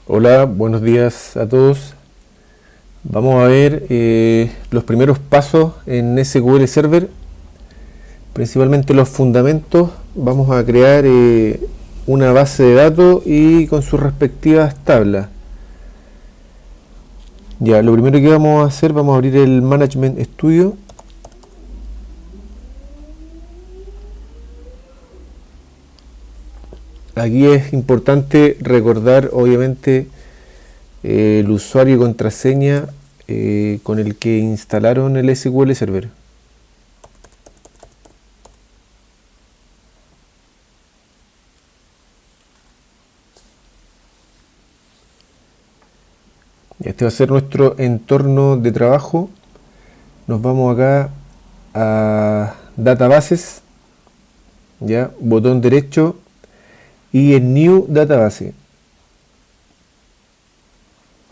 Hola, buenos días a todos. Vamos a ver los primeros pasos en SQL Server, principalmente los fundamentos. Vamos a crear una base de datos y con sus respectivas tablas. Ya, lo primero que vamos a hacer, vamos a abrir el Management Studio. Aquí es importante recordar, obviamente, el usuario y contraseña con el que instalaron el SQL Server. Este va a ser nuestro entorno de trabajo. Nos vamos acá a Databases, ya, botón derecho y en New Database.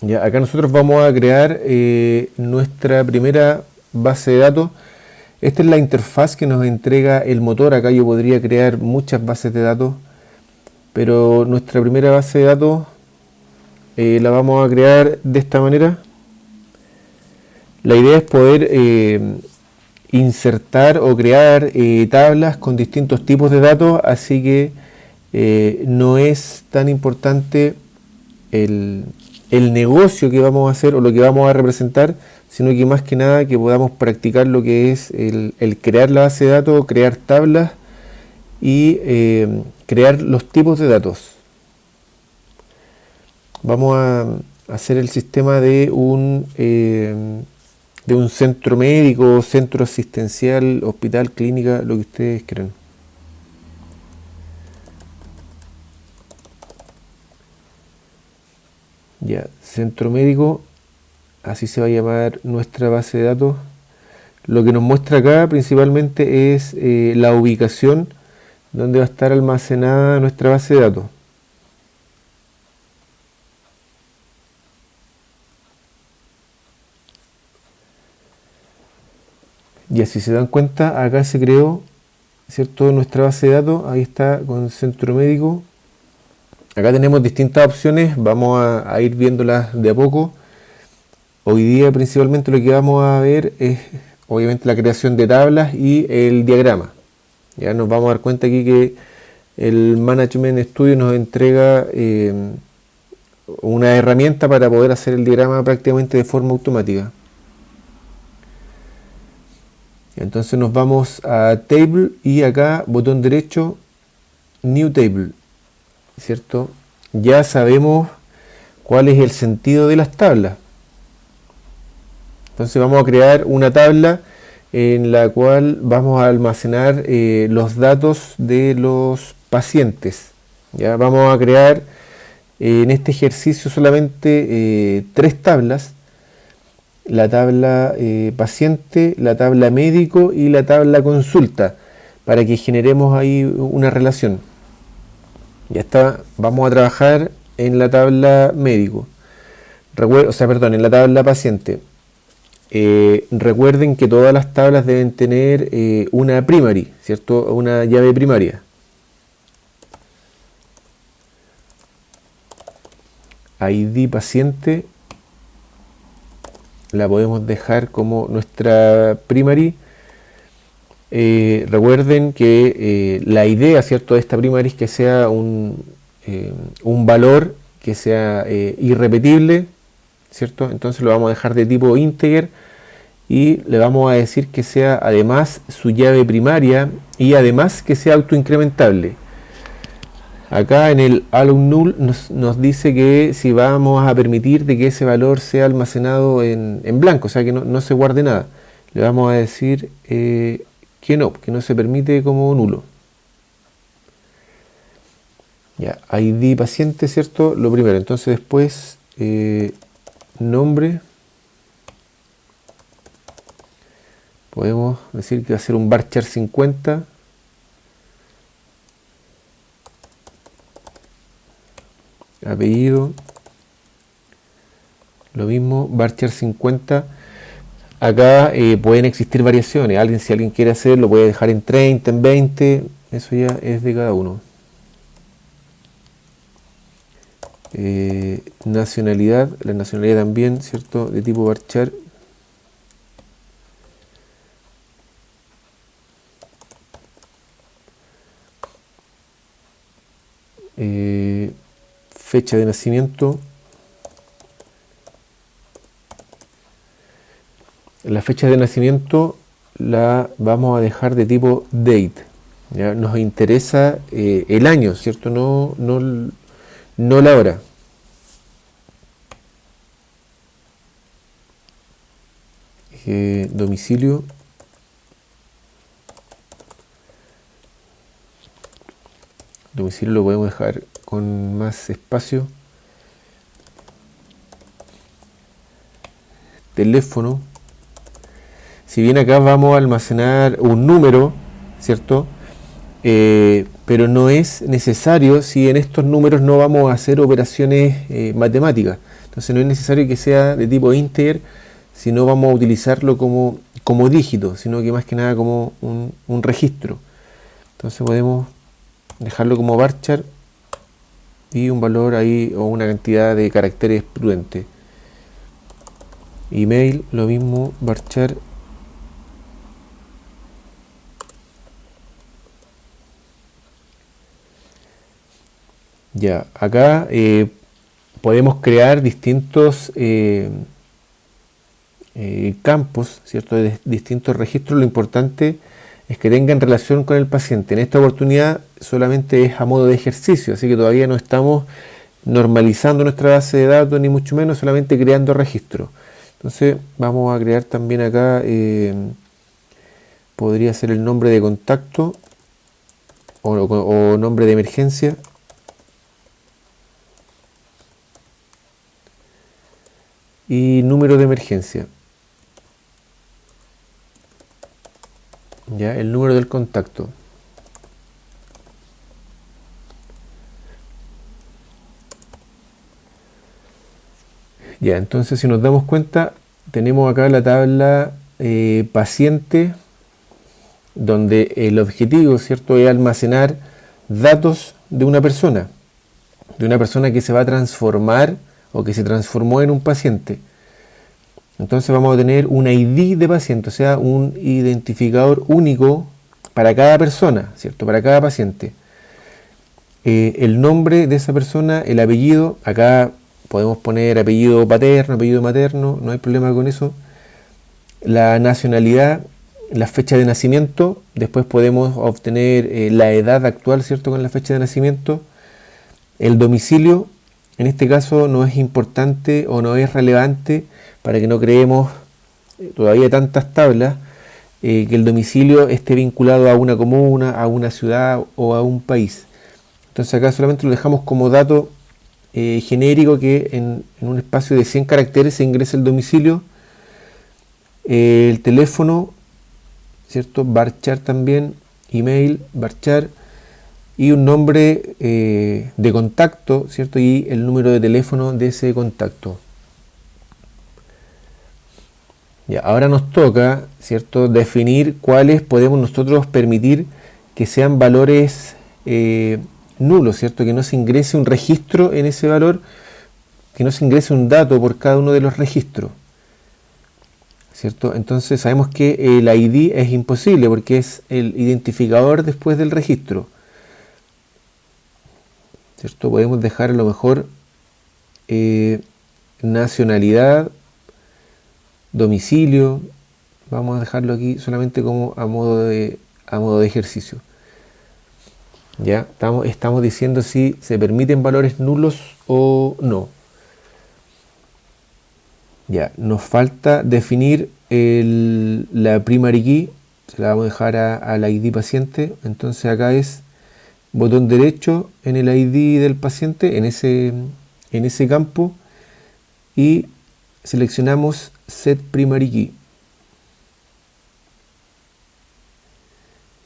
Ya, acá nosotros vamos a crear nuestra primera base de datos. Esta es la interfaz que nos entrega el motor. Acá yo podría crear muchas bases de datos, pero nuestra primera base de datos la vamos a crear de esta manera. La idea es poder insertar o crear tablas con distintos tipos de datos, así que no es tan importante el negocio que vamos a hacer o lo que vamos a representar, sino que más que nada que podamos practicar lo que es el crear la base de datos, crear tablas y crear los tipos de datos. Vamos a hacer el sistema de un centro médico, centro asistencial, hospital, clínica, lo que ustedes crean. Ya, centro médico, así se va a llamar nuestra base de datos. Lo que nos muestra acá principalmente es la ubicación donde va a estar almacenada nuestra base de datos. Y así se dan cuenta, acá se creó, ¿cierto?, nuestra base de datos. Ahí está con centro médico. Acá tenemos distintas opciones, vamos a ir viéndolas de a poco. Hoy día principalmente lo que vamos a ver es obviamente la creación de tablas y el diagrama. Ya nos vamos a dar cuenta aquí que el Management Studio nos entrega una herramienta para poder hacer el diagrama prácticamente de forma automática. Entonces nos vamos a Table y acá botón derecho, New Table, ¿cierto? Ya sabemos cuál es el sentido de las tablas. Entonces vamos a crear una tabla en la cual vamos a almacenar los datos de los pacientes. Ya vamos a crear en este ejercicio solamente 3 tablas: la tabla paciente, la tabla médico y la tabla consulta, para que generemos ahí una relación. Ya está, vamos a trabajar en la tabla médico, en la tabla paciente. Recuerden que todas las tablas deben tener una primary, ¿cierto? Una llave primaria. ID paciente la podemos dejar como nuestra primary. Recuerden que la idea, ¿cierto?, de esta primary es que sea un valor que sea irrepetible, ¿cierto? Entonces lo vamos a dejar de tipo integer y le vamos a decir que sea además su llave primaria y además que sea autoincrementable. Acá en el allow null nos dice que si vamos a permitir de que ese valor sea almacenado en blanco, o sea que no se guarde nada. Le vamos a decir que no se permite como nulo. Ya, ID paciente, ¿cierto? Lo primero. Entonces después nombre. Podemos decir que va a ser un varchar 50. Apellido. Lo mismo, varchar 50. Acá pueden existir variaciones. Si alguien quiere hacerlo, puede dejar en 30, en 20. Eso ya es de cada uno. Nacionalidad, la nacionalidad también, ¿cierto? De tipo varchar. Fecha de nacimiento. La fecha de nacimiento la vamos a dejar de tipo date. ¿Ya? Nos interesa el año, ¿cierto? No la hora. Domicilio. Domicilio lo podemos dejar con más espacio. Teléfono. Si bien acá vamos a almacenar un número, ¿cierto? Pero no es necesario si en estos números no vamos a hacer operaciones matemáticas. Entonces no es necesario que sea de tipo integer, si no vamos a utilizarlo como dígito, sino que más que nada como un registro. Entonces podemos dejarlo como varchar y un valor ahí o una cantidad de caracteres prudente. Email, lo mismo, varchar. Ya, acá podemos crear distintos campos, ¿cierto? De distintos registros. Lo importante es que tengan relación con el paciente. En esta oportunidad solamente es a modo de ejercicio, así que todavía no estamos normalizando nuestra base de datos, ni mucho menos, solamente creando registros. Entonces vamos a crear también acá, podría ser el nombre de contacto o nombre de emergencia. Y número de emergencia. Ya, el número del contacto. Ya, entonces si nos damos cuenta, tenemos acá la tabla paciente, donde el objetivo, ¿cierto?, es almacenar datos de una persona que se va a transformar o que se transformó en un paciente. Entonces vamos a tener un ID de paciente, o sea, un identificador único para cada persona, ¿cierto?, para cada paciente. El nombre de esa persona, el apellido, acá podemos poner apellido paterno, apellido materno, no hay problema con eso. La nacionalidad, la fecha de nacimiento, después podemos obtener la edad actual, ¿cierto?, con la fecha de nacimiento. El domicilio, en este caso no es importante o no es relevante para que no creemos todavía tantas tablas, que el domicilio esté vinculado a una comuna, a una ciudad o a un país. Entonces acá solamente lo dejamos como dato genérico, que en un espacio de 100 caracteres se ingresa el domicilio. El teléfono, ¿cierto?, varchar también, email, varchar, y un nombre de contacto, ¿cierto?, y el número de teléfono de ese contacto. Ya, ahora nos toca, ¿cierto?, definir cuáles podemos nosotros permitir que sean valores nulos, ¿cierto?, que no se ingrese un registro en ese valor, que no se ingrese un dato por cada uno de los registros, ¿cierto? Entonces sabemos que el ID es imposible porque es el identificador después del registro, ¿cierto? Podemos dejar a lo mejor nacionalidad, domicilio, vamos a dejarlo aquí solamente como a modo de ejercicio. Ya estamos diciendo si se permiten valores nulos o no. Ya, nos falta definir la primary key, se la vamos a dejar al ID paciente. Entonces acá es botón derecho en el ID del paciente, en ese campo, y seleccionamos Set Primary Key.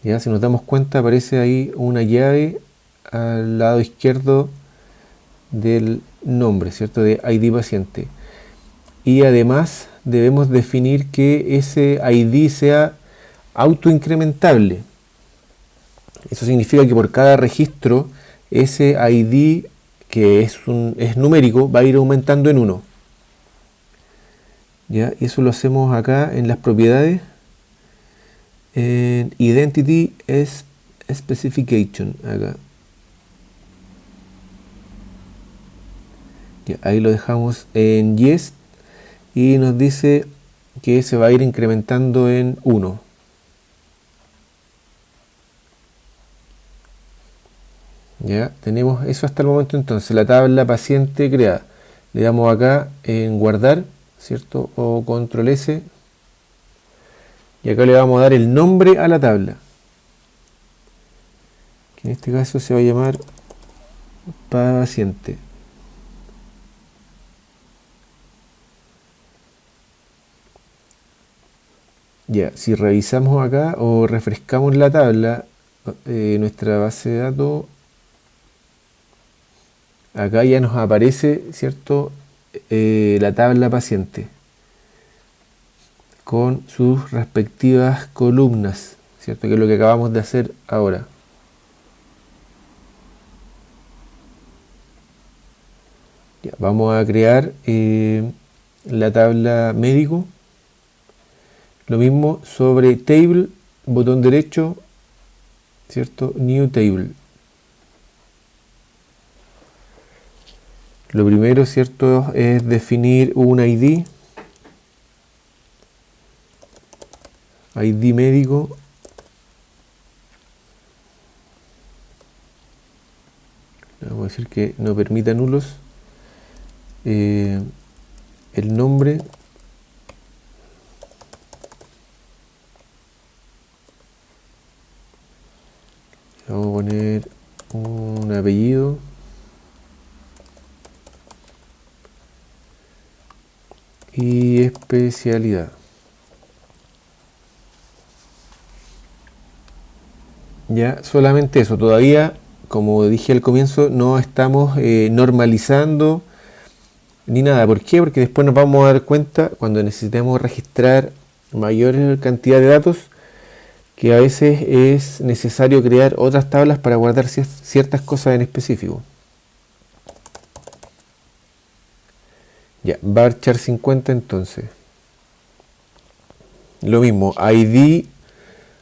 Ya, si nos damos cuenta, aparece ahí una llave al lado izquierdo del nombre, ¿cierto?, de ID paciente. Y además debemos definir que ese ID sea autoincrementable. Eso significa que por cada registro, ese ID que es numérico, va a ir aumentando en 1. ¿Ya? Y eso lo hacemos acá en las propiedades, en Identity Specification, acá. Ya, ahí lo dejamos en Yes y nos dice que se va a ir incrementando en 1. Ya, tenemos eso hasta el momento. Entonces la tabla paciente creada, le damos acá en guardar, ¿cierto? O control S, y acá le vamos a dar el nombre a la tabla, que en este caso se va a llamar paciente. Ya, si revisamos acá o refrescamos la tabla, nuestra base de datos, acá ya nos aparece, ¿cierto? La tabla paciente con sus respectivas columnas, ¿cierto? Que es lo que acabamos de hacer ahora. Ya, vamos a crear la tabla médico. Lo mismo sobre Table, botón derecho, ¿cierto? New Table. Lo primero, ¿cierto? Es definir un ID. ID médico. Vamos a decir que no permita nulos. El nombre. Vamos a poner un apellido. Y especialidad. Ya, solamente eso. Todavía, como dije al comienzo, no estamos normalizando ni nada. ¿Por qué? Porque después nos vamos a dar cuenta, cuando necesitemos registrar mayor cantidad de datos, que a veces es necesario crear otras tablas para guardar ciertas cosas en específico. Ya, varchar 50 entonces. Lo mismo,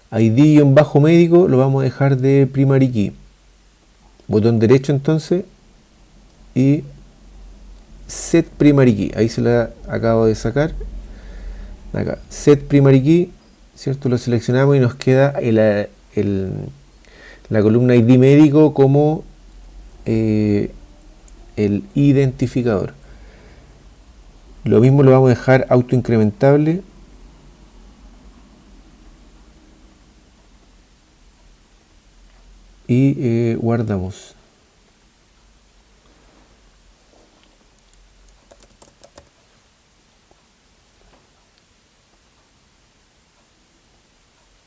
ID-médico lo vamos a dejar de primary key. Botón derecho entonces y set primary key. Ahí se la acabo de sacar. Acá, set primary key, ¿cierto? Lo seleccionamos y nos queda la columna ID médico como el identificador. Lo mismo lo vamos a dejar autoincrementable. Y guardamos.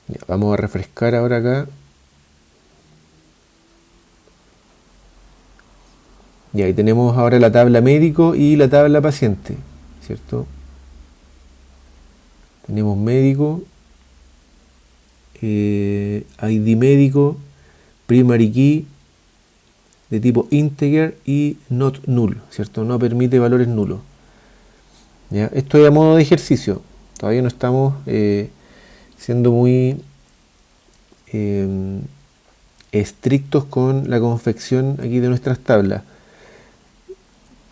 Ya, vamos a refrescar ahora acá. Y ahí tenemos ahora la tabla médico y la tabla paciente, ¿cierto? Tenemos médico, ID médico, primary key de tipo integer y not null, ¿cierto? No permite valores nulos. ¿Ya? Esto es a modo de ejercicio. Todavía no estamos siendo muy estrictos con la confección aquí de nuestras tablas.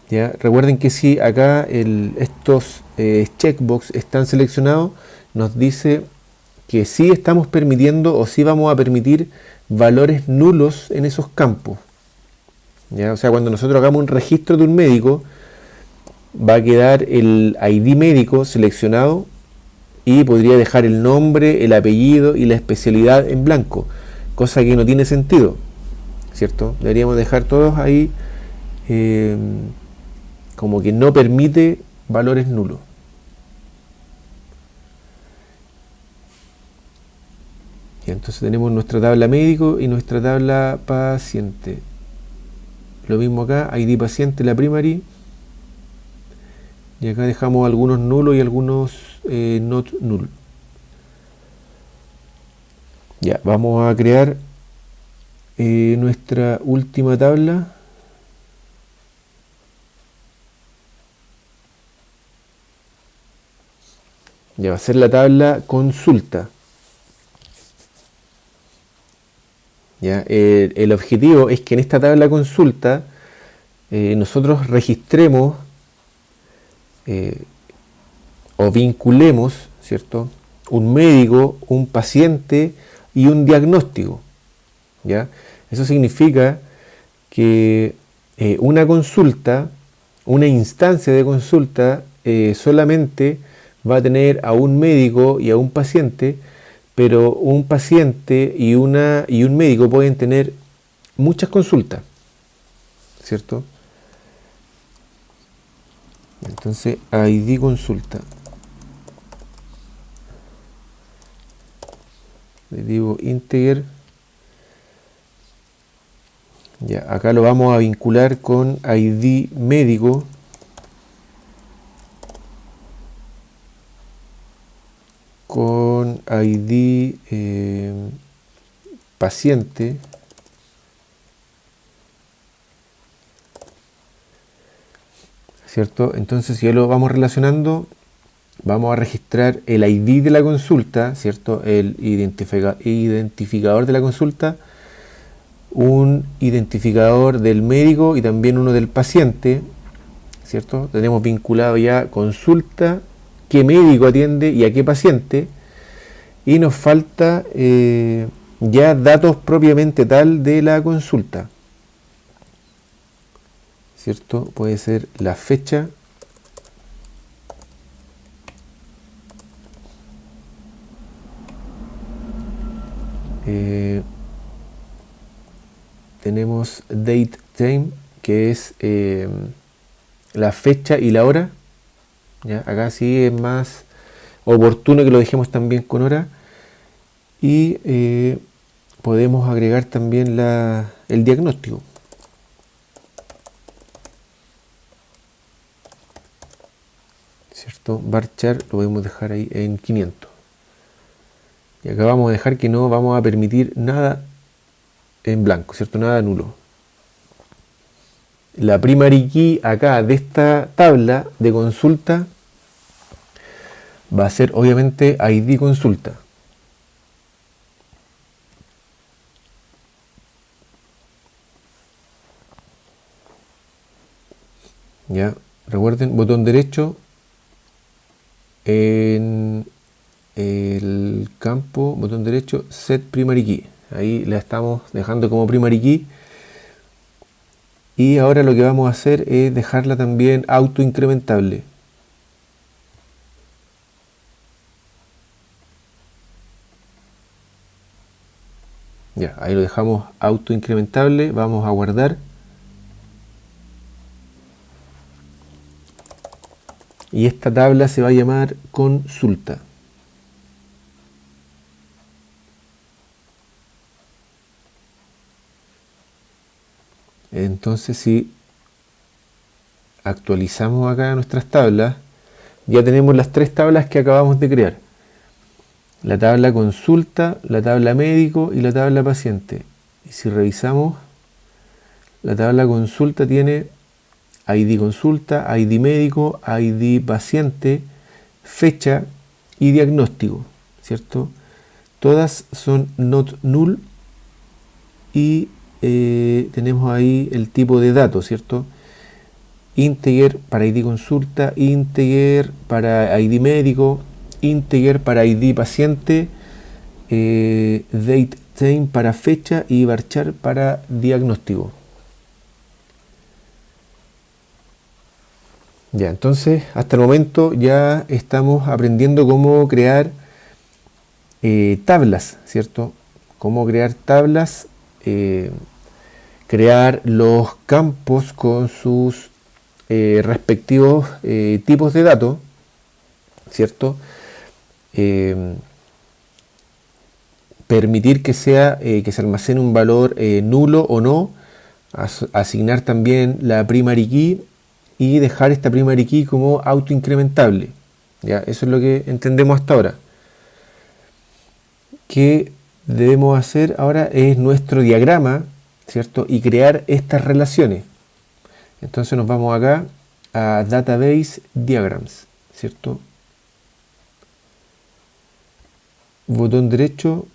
¿Ya? Recuerden que si acá estos checkbox están seleccionados, nos dice que sí estamos permitiendo o sí vamos a permitir valores nulos en esos campos. ¿Ya? O sea, cuando nosotros hagamos un registro de un médico, va a quedar el ID médico seleccionado y podría dejar el nombre, el apellido y la especialidad en blanco, cosa que no tiene sentido, ¿cierto? Deberíamos dejar todos ahí como que no permite valores nulos. Y entonces tenemos nuestra tabla médico y nuestra tabla paciente. Lo mismo acá, ID paciente, la primary. Y acá dejamos algunos nulos y algunos not null. Ya, vamos a crear nuestra última tabla. Ya va a ser la tabla consulta. ¿Ya? El objetivo es que en esta tabla consulta nosotros registremos o vinculemos, ¿cierto?, un médico, un paciente y un diagnóstico. ¿Ya? Eso significa que una consulta, una instancia de consulta, solamente va a tener a un médico y a un paciente, pero un paciente y un médico pueden tener muchas consultas, ¿cierto? Entonces, ID consulta. Le digo integer. Ya, acá lo vamos a vincular con ID médico. Con ID paciente. ¿Cierto? Entonces, si ya lo vamos relacionando, vamos a registrar el ID de la consulta, ¿cierto? El identificador de la consulta, un identificador del médico y también uno del paciente, ¿cierto? Tenemos vinculado ya consulta, qué médico atiende y a qué paciente, y nos falta ya datos propiamente tal de la consulta, ¿cierto? Puede ser la fecha, tenemos date time, que es la fecha y la hora. ¿Ya? Acá sí es más oportuno que lo dejemos también con hora. Y podemos agregar también el diagnóstico. ¿Cierto? Varchar lo podemos dejar ahí en 500. Y acá vamos a dejar que no vamos a permitir nada en blanco, ¿cierto? Nada nulo. La primary key acá de esta tabla de consulta va a ser obviamente ID consulta. Ya, recuerden, botón derecho en el campo, botón derecho, set primary key. Ahí la estamos dejando como primary key. Y ahora lo que vamos a hacer es dejarla también auto incrementable. Ya, ahí lo dejamos auto incrementable. Vamos a guardar. Y esta tabla se va a llamar consulta. Entonces, si actualizamos acá nuestras tablas, ya tenemos las tres tablas que acabamos de crear. La tabla consulta, la tabla médico y la tabla paciente. Y si revisamos, la tabla consulta tiene ID consulta, ID médico, ID paciente, fecha y diagnóstico, ¿cierto? Todas son not null y tenemos ahí el tipo de datos, ¿cierto? Integer para ID consulta, integer para ID médico, integer para ID paciente, date time para fecha y varchar para diagnóstico. Ya, entonces hasta el momento ya estamos aprendiendo cómo crear tablas, ¿cierto? Cómo crear tablas, crear los campos con sus respectivos tipos de datos, ¿cierto? Permitir que se almacene un valor nulo o no, asignar también la primary key y dejar esta primary key como autoincrementable. ¿Ya? Eso es lo que entendemos hasta ahora. ¿Qué debemos hacer ahora? Es nuestro diagrama, ¿cierto? Y crear estas relaciones. Entonces nos vamos acá a Database Diagrams, ¿cierto? botón derecho,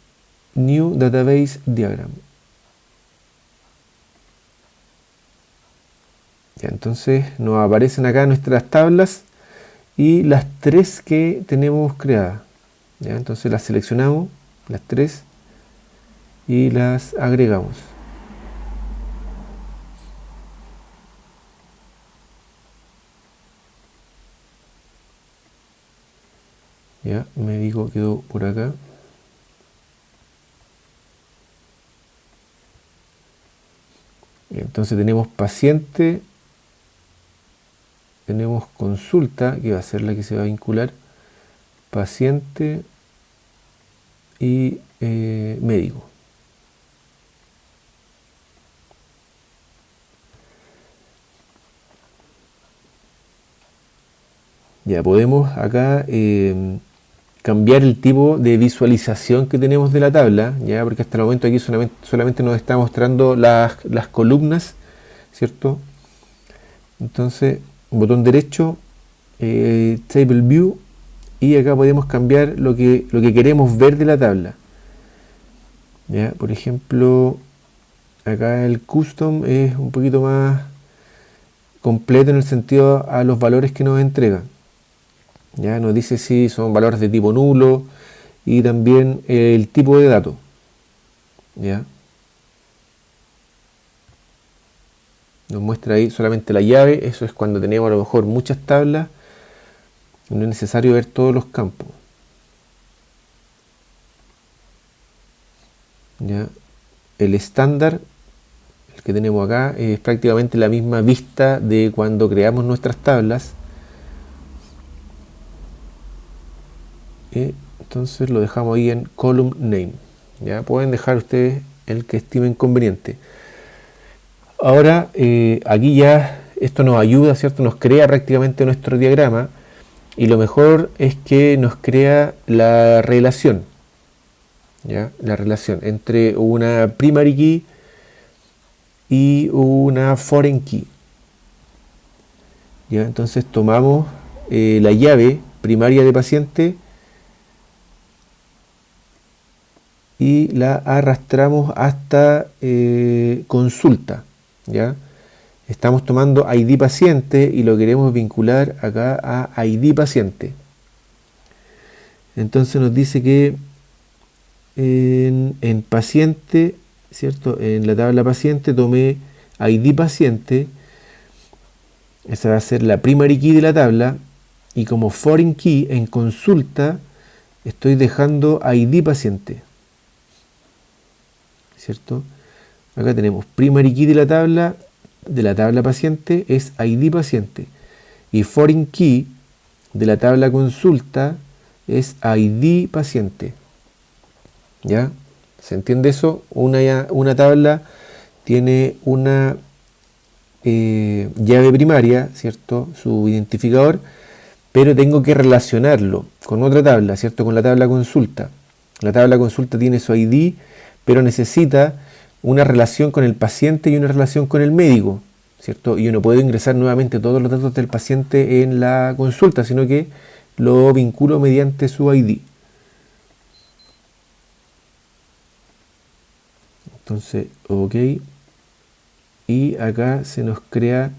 New Database Diagram. Ya, entonces nos aparecen acá nuestras tablas y las 3 que tenemos creadas. Ya, entonces las seleccionamos, las 3, y las agregamos. Ya, médico quedó por acá. Y entonces tenemos paciente, tenemos consulta, que va a ser la que se va a vincular, paciente y médico. Ya podemos acá cambiar el tipo de visualización que tenemos de la tabla, ya, porque hasta el momento aquí solamente nos está mostrando las columnas, ¿cierto? Entonces, botón derecho, Table View, y acá podemos cambiar lo que queremos ver de la tabla. Ya, por ejemplo, acá el Custom es un poquito más completo en el sentido a los valores que nos entrega. Ya nos dice si son valores de tipo nulo y también el tipo de dato. Ya nos muestra ahí solamente la llave. Eso es cuando tenemos a lo mejor muchas tablas, no es necesario ver todos los campos. Ya el estándar, el que tenemos acá, es prácticamente la misma vista de cuando creamos nuestras tablas. Entonces lo dejamos ahí en column name. Ya pueden dejar ustedes el que estimen conveniente. Ahora aquí ya esto nos ayuda, ¿cierto? Nos crea prácticamente nuestro diagrama, y lo mejor es que nos crea la relación, ¿ya? La relación entre una primary key y una foreign key. ¿Ya? Entonces tomamos la llave primaria de paciente y la arrastramos hasta consulta. ¿Ya? Estamos tomando ID paciente y lo queremos vincular acá a ID paciente. Entonces nos dice que en paciente, ¿cierto? En la tabla paciente tomé ID paciente, esa va a ser la primary key de la tabla, y como foreign key en consulta estoy dejando ID paciente, ¿cierto? Acá tenemos primary key de la tabla paciente es ID paciente, y foreign key de la tabla consulta es ID paciente. ¿Ya? ¿Se entiende eso? Una tabla tiene una llave primaria, ¿cierto? Su identificador, pero tengo que relacionarlo con otra tabla, ¿cierto? Con la tabla consulta. La tabla consulta tiene su ID, pero necesita una relación con el paciente y una relación con el médico, ¿cierto? Y yo no puedo ingresar nuevamente todos los datos del paciente en la consulta, sino que lo vinculo mediante su ID. Entonces, ok. Y acá se nos crea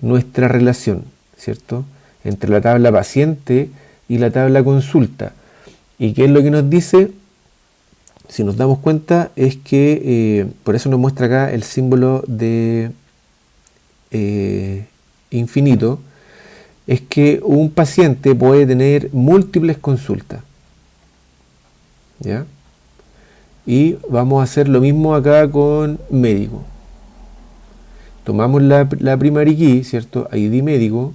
nuestra relación, ¿cierto? Entre la tabla paciente y la tabla consulta. ¿Y qué es lo que nos dice? Si nos damos cuenta es que, por eso nos muestra acá el símbolo de infinito, es que un paciente puede tener múltiples consultas. ¿Ya? Y vamos a hacer lo mismo acá con médico. Tomamos la primary key, ¿cierto? ID médico,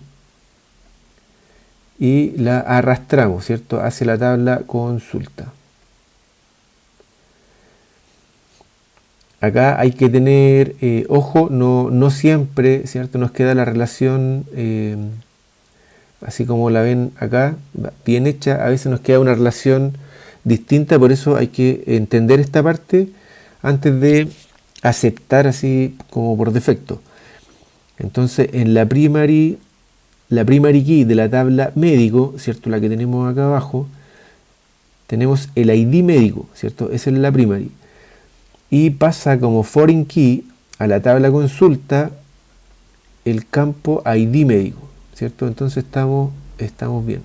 y la arrastramos, ¿cierto? Hacia la tabla consulta. Acá hay que tener ojo, no siempre, ¿cierto? Nos queda la relación así como la ven acá, bien hecha. A veces nos queda una relación distinta, por eso hay que entender esta parte antes de aceptar así como por defecto. Entonces en la primary key de la tabla médico, ¿cierto? La que tenemos acá abajo, tenemos el ID médico, ¿cierto? Esa es la primary. Y pasa como foreign key a la tabla consulta el campo ID médico, ¿cierto? Entonces estamos bien.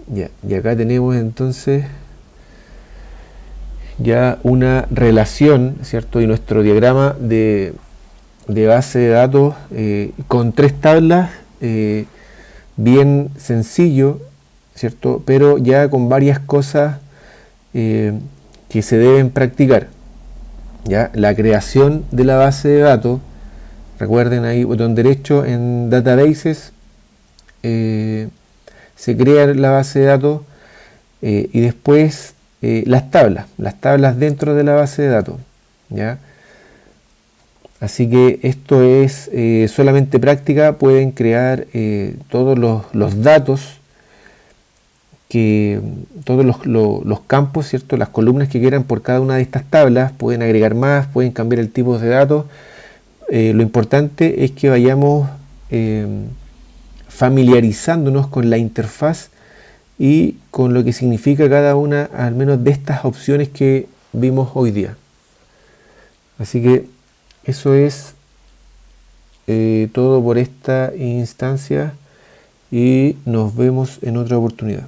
Ya, y acá tenemos entonces ya una relación, ¿cierto? Y nuestro diagrama de base de datos con 3 tablas, bien sencillo, ¿cierto? Pero ya con varias cosas que se deben practicar. ¿Ya? La creación de la base de datos, recuerden ahí botón derecho en Databases, se crea la base de datos y después las tablas dentro de la base de datos, ¿ya? Así que esto es solamente práctica, pueden crear todos los datos, todos los campos, ¿cierto? Las columnas que quieran por cada una de estas tablas, pueden agregar más, pueden cambiar el tipo de datos. Lo importante es que vayamos familiarizándonos con la interfaz y con lo que significa cada una, al menos de estas opciones que vimos hoy día. Así que eso es todo por esta instancia y nos vemos en otra oportunidad.